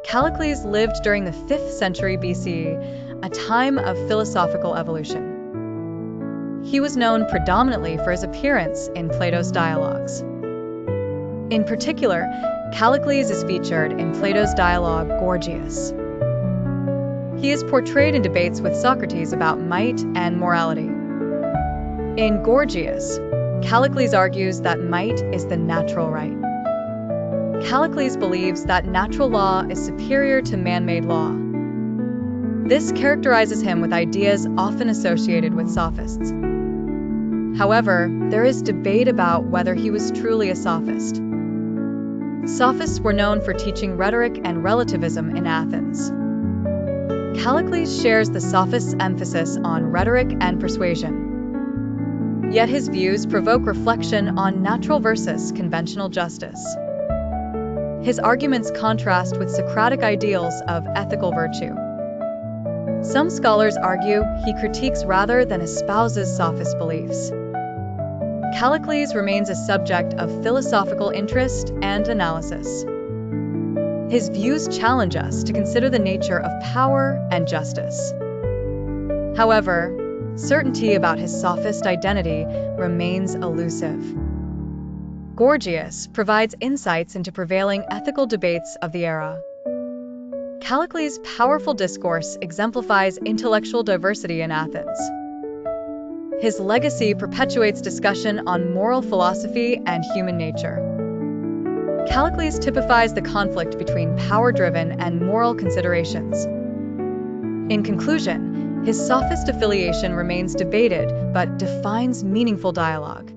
Callicles lived during the 5th century BC, a time of philosophical evolution. He was known predominantly for his appearance in Plato's dialogues. In particular, Callicles is featured in Plato's dialogue Gorgias. He is portrayed in debates with Socrates about might and morality. In Gorgias, Callicles argues that might is the natural right. Callicles believes that natural law is superior to man-made law. This characterizes him with ideas often associated with sophists. However, there is debate about whether he was truly a sophist. Sophists were known for teaching rhetoric and relativism in Athens. Callicles shares the sophist's emphasis on rhetoric and persuasion. Yet his views provoke reflection on natural versus conventional justice. His arguments contrast with Socratic ideals of ethical virtue. Some scholars argue he critiques rather than espouses sophist beliefs. Callicles remains a subject of philosophical interest and analysis. His views challenge us to consider the nature of power and justice. However, certainty about his sophist identity remains elusive. Gorgias provides insights into prevailing ethical debates of the era. Callicles' powerful discourse exemplifies intellectual diversity in Athens. His legacy perpetuates discussion on moral philosophy and human nature. Callicles typifies the conflict between power-driven and moral considerations. In conclusion, his sophist affiliation remains debated but defines meaningful dialogue.